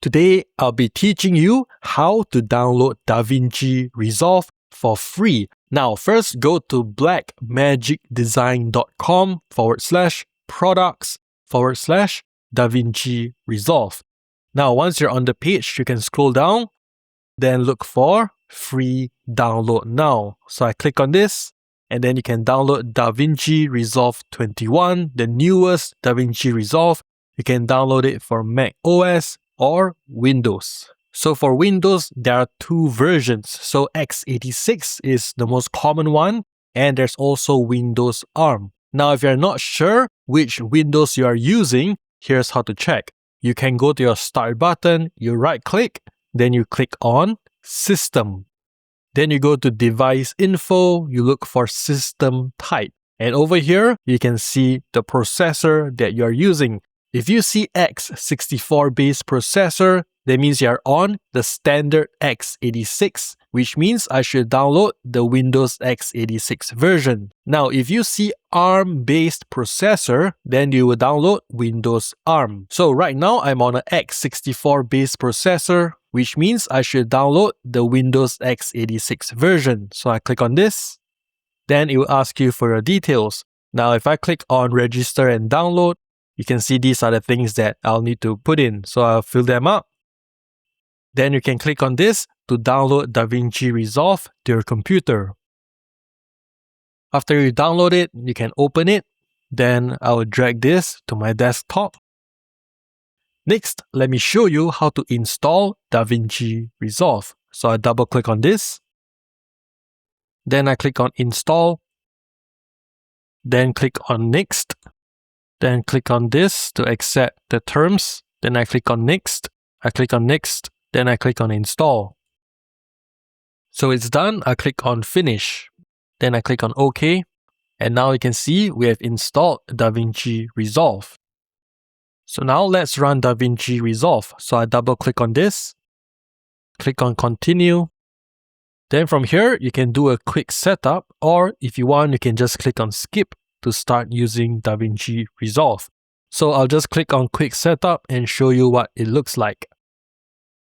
Today, I'll be teaching you how to download DaVinci Resolve for free. Now, first go to blackmagicdesign.com/products/DaVinci Resolve. Now, once you're on the page, you can scroll down, then look for free download now. So I click on this, and then you can download DaVinci Resolve 21, the newest DaVinci Resolve. You can download it for Mac OS or Windows. So for Windows, there are two versions. So x86 is the most common one, and there's also Windows ARM. Now, if you're not sure which Windows you are using, here's how to check. You can go to your Start button, you right-click, then you click on System. Then you go to Device Info, you look for System Type. And over here, you can see the processor that you're using. If you see x64-based processor, that means you're on the standard x86, which means I should download the Windows x86 version. Now, if you see ARM-based processor, then you will download Windows ARM. So right now, I'm on an x64-based processor, which means I should download the Windows x86 version. So I click on this, then it will ask you for your details. Now, if I click on register and download, you can see these are the things that I'll need to put in. So I'll fill them up. Then you can click on this to download DaVinci Resolve to your computer. After you download it, you can open it. Then I will drag this to my desktop. Next, let me show you how to install DaVinci Resolve. So I double click on this. Then I click on Install. Then click on Next. Then click on this to accept the terms. Then I click on Next. I click on Next. Then I click on Install. So it's done. I click on Finish. Then I click on OK. And now you can see we have installed DaVinci Resolve. So now let's run DaVinci Resolve. So I double click on this. Click on Continue. Then from here, you can do a quick setup, or if you want, you can just click on Skip to start using DaVinci Resolve. So I'll just click on Quick Setup and show you what it looks like.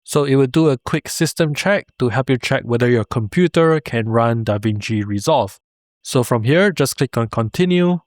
So it will do a quick system check to help you check whether your computer can run DaVinci Resolve. So from here, just click on Continue.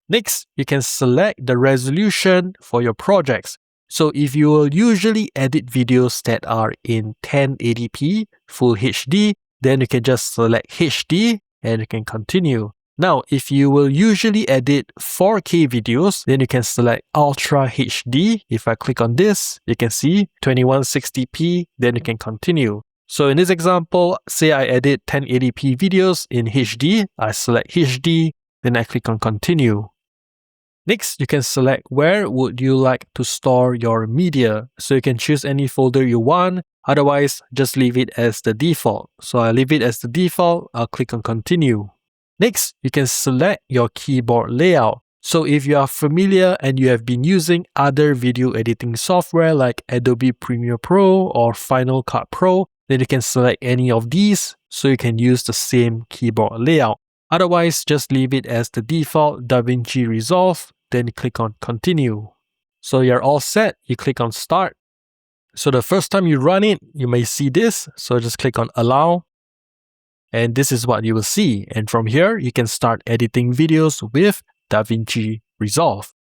Next, you can select the resolution for your projects. So if you will usually edit videos that are in 1080p Full HD, then you can just select HD and you can continue. Now, if you will usually edit 4K videos, then you can select Ultra HD. If I click on this, you can see 2160p, then you can continue. So in this example, say I edit 1080p videos in HD, I select HD, then I click on Continue. Next, you can select where would you like to store your media. So you can choose any folder you want. Otherwise, just leave it as the default. So I leave it as the default. I'll click on Continue. Next, you can select your keyboard layout. So if you are familiar and you have been using other video editing software like Adobe Premiere Pro or Final Cut Pro, then you can select any of these so you can use the same keyboard layout. Otherwise, just leave it as the default DaVinci Resolve, then you click on Continue. So you're all set, you click on Start. So the first time you run it, you may see this, so just click on Allow. And this is what you will see. And from here, you can start editing videos with DaVinci Resolve.